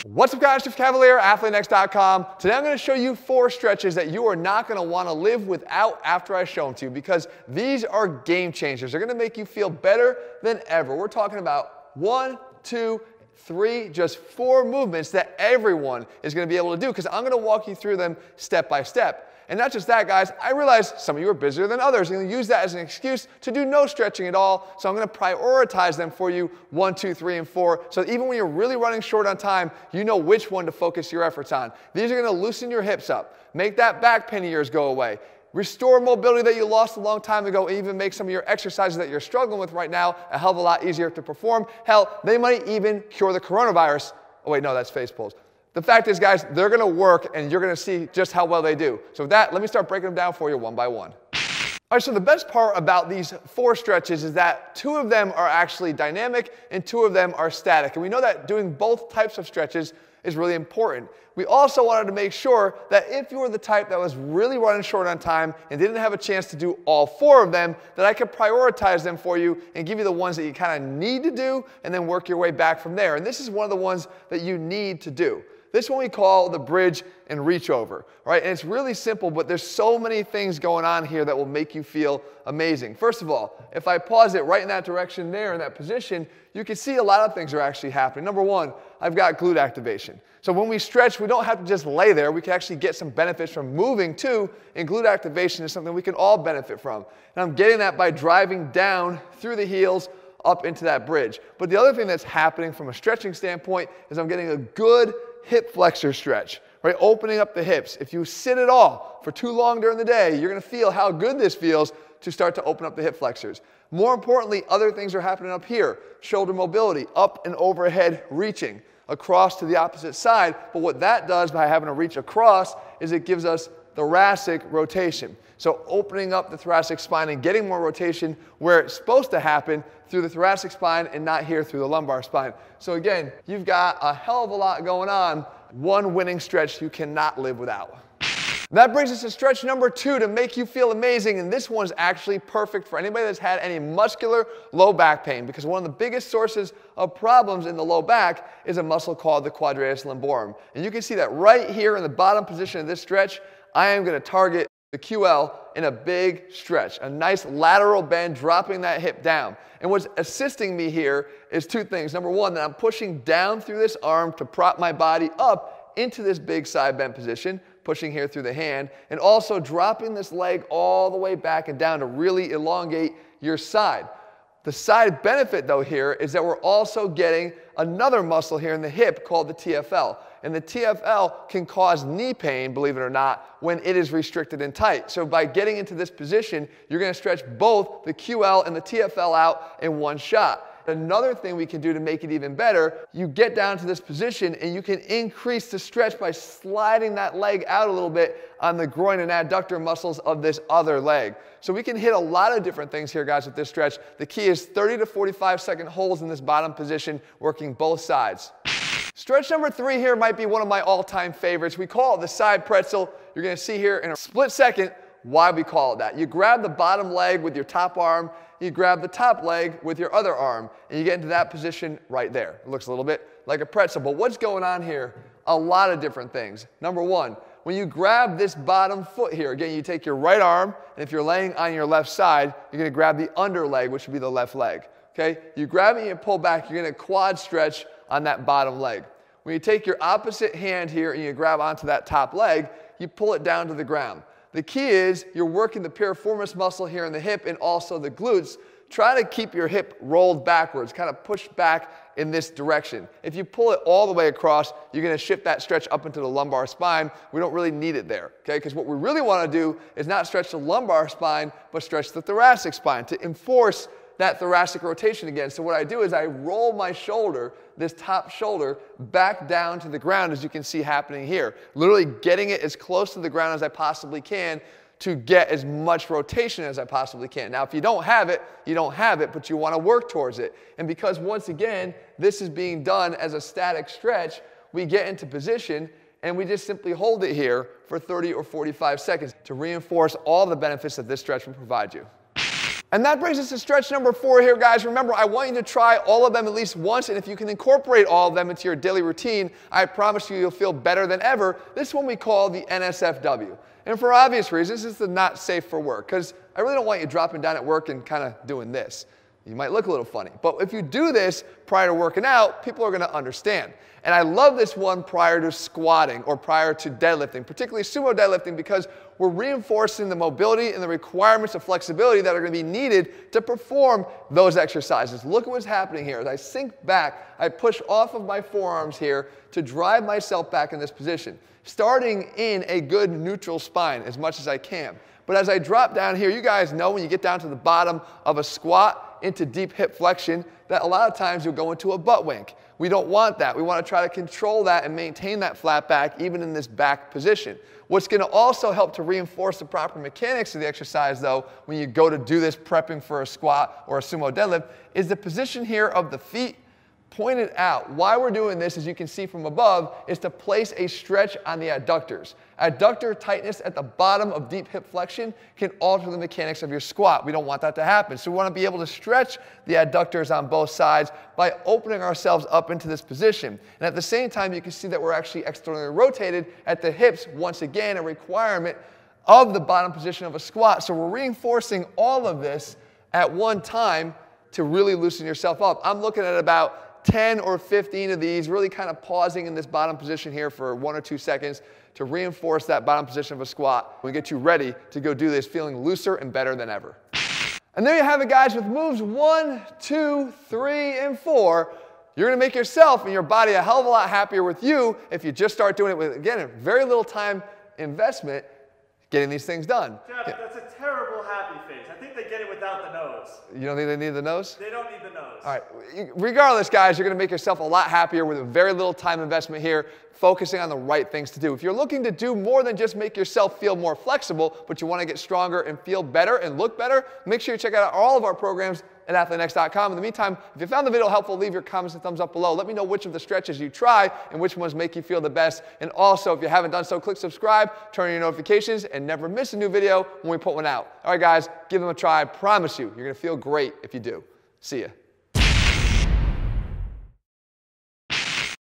What's up guys, Jeff Cavalier, ATHLEAN-X.com. Today I'm going to show you 4 stretches that you are not going to want to live without after I show them to you, because these are game changers. They're going to make you feel better than ever. We're talking about 1, 2, 3, just 4 movements that everyone is going to be able to do, because I'm going to walk you through them step by step. And not just that, guys, I realize some of you are busier than others. You're going to use that as an excuse to do no stretching at all. So I'm going to prioritize them for you, 1, 2, 3, and 4. So that even when you're really running short on time, you know which one to focus your efforts on. These are going to loosen your hips up, make that back pain of yours go away, restore mobility that you lost a long time ago, and even make some of your exercises that you're struggling with right now a hell of a lot easier to perform. Hell, they might even cure the coronavirus. Oh wait, no, that's face pulls. The fact is, guys, they're going to work, and you're going to see just how well they do. So with that, let me start breaking them down for you one by one. All right, so the best part about these 4 stretches is that 2 of them are actually dynamic and 2 of them are static. And we know that doing both types of stretches is really important. We also wanted to make sure that if you were the type that was really running short on time and didn't have a chance to do all 4 of them, that I could prioritize them for you and give you the ones that you kind of need to do and then work your way back from there. And this is one of the ones that you need to do. This one we call the bridge and reach over, right? And it's really simple, but there's so many things going on here that will make you feel amazing. First of all, if I pause it right in that direction there, in that position, you can see a lot of things are actually happening. Number 1, I've got glute activation. So when we stretch, we don't have to just lay there. We can actually get some benefits from moving too, and glute activation is something we can all benefit from. And I'm getting that by driving down through the heels up into that bridge. But the other thing that's happening from a stretching standpoint is I'm getting a good hip flexor stretch, right? Opening up the hips. If you sit at all for too long during the day, you're going to feel how good this feels to start to open up the hip flexors. More importantly, other things are happening up here. Shoulder mobility, up and overhead reaching across to the opposite side. But what that does by having to reach across is it gives us thoracic rotation. So opening up the thoracic spine and getting more rotation where it's supposed to happen, through the thoracic spine and not here through the lumbar spine. So again, you've got a hell of a lot going on. One winning stretch you cannot live without. That brings us to stretch number 2 to make you feel amazing, and this one's actually perfect for anybody that's had any muscular low back pain, because one of the biggest sources of problems in the low back is a muscle called the quadratus lumborum. And you can see that right here in the bottom position of this stretch, I am going to target the QL in a big stretch, a nice lateral bend, dropping that hip down. And what's assisting me here is 2 things. Number 1, that I'm pushing down through this arm to prop my body up into this big side bend position, pushing here through the hand, and also dropping this leg all the way back and down to really elongate your side. The side benefit though here is that we're also getting another muscle here in the hip called the TFL. And the TFL can cause knee pain, believe it or not, when it is restricted and tight. So by getting into this position, you're going to stretch both the QL and the TFL out in one shot. Another thing we can do to make it even better, you get down to this position and you can increase the stretch by sliding that leg out a little bit on the groin and adductor muscles of this other leg. So we can hit a lot of different things here, guys, with this stretch. The key is 30 to 45-second holds in this bottom position, working both sides. Stretch number 3 here might be one of my all-time favorites. We call it the side pretzel. You're going to see here in a split second why we call it that. You grab the bottom leg with your top arm, you grab the top leg with your other arm, and you get into that position right there. It looks a little bit like a pretzel, but what's going on here? A lot of different things. Number 1, when you grab this bottom foot here, again, you take your right arm, and if you're laying on your left side, you're going to grab the under leg, which would be the left leg. Okay? You grab it and you pull back, you're going to quad stretch on that bottom leg. When you take your opposite hand here and you grab onto that top leg, you pull it down to the ground. The key is you're working the piriformis muscle here in the hip and also the glutes. Try to keep your hip rolled backwards, kind of push back in this direction. If you pull it all the way across, you're going to shift that stretch up into the lumbar spine. We don't really need it there, okay? Because what we really want to do is not stretch the lumbar spine, but stretch the thoracic spine to enforce that thoracic rotation again. So what I do is I roll my shoulder, this top shoulder, back down to the ground, as you can see happening here. Literally getting it as close to the ground as I possibly can to get as much rotation as I possibly can. Now, if you don't have it, you don't have it, but you want to work towards it. And because, once again, this is being done as a static stretch, we get into position and we just simply hold it here for 30 or 45 seconds to reinforce all the benefits that this stretch will provide you. And that brings us to stretch number 4 here, guys. Remember, I want you to try all of them at least once, and if you can incorporate all of them into your daily routine, I promise you, you'll feel better than ever. This one we call the NSFW. And for obvious reasons, this is not safe for work, because I really don't want you dropping down at work and kind of doing this. You might look a little funny. But if you do this prior to working out, people are going to understand. And I love this one prior to squatting or prior to deadlifting, particularly sumo deadlifting, because we're reinforcing the mobility and the requirements of flexibility that are going to be needed to perform those exercises. Look at what's happening here. As I sink back, I push off of my forearms here to drive myself back in this position, starting in a good neutral spine as much as I can. But as I drop down here, you guys know when you get down to the bottom of a squat into deep hip flexion, that a lot of times you'll go into a butt wink. We don't want that. We want to try to control that and maintain that flat back even in this back position. What's going to also help to reinforce the proper mechanics of the exercise, though, when you go to do this prepping for a squat or a sumo deadlift, is the position here of the feet pointed out. Why we're doing this, as you can see from above, is to place a stretch on the adductors. Adductor tightness at the bottom of deep hip flexion can alter the mechanics of your squat. We don't want that to happen. So we want to be able to stretch the adductors on both sides by opening ourselves up into this position. And at the same time, you can see that we're actually externally rotated at the hips, once again, a requirement of the bottom position of a squat. So we're reinforcing all of this at one time to really loosen yourself up. I'm looking at about 10 or 15 of these, really kind of pausing in this bottom position here for 1 or 2 seconds to reinforce that bottom position of a squat. We get you ready to go do this feeling looser and better than ever. And there you have it, guys, with moves 1, 2, 3, and 4. You're going to make yourself and your body a hell of a lot happier with you if you just start doing it with, again, a very little time investment getting these things done. Jeff, that's a terrible happy face. I think they get it without the nose. You don't think they need the nose? They don't need the nose. All right. Regardless, guys, you're going to make yourself a lot happier with a very little time investment here, focusing on the right things to do. If you're looking to do more than just make yourself feel more flexible, but you want to get stronger and feel better and look better, make sure you check out all of our programs at ATHLEAN-X.com. In the meantime, if you found the video helpful, leave your comments and thumbs up below. Let me know which of the stretches you try and which ones make you feel the best. And also, if you haven't done so, click subscribe, turn on your notifications, and never miss a new video when we put one out. All right, guys, give them a try. I promise you, you're going to feel great if you do. See ya.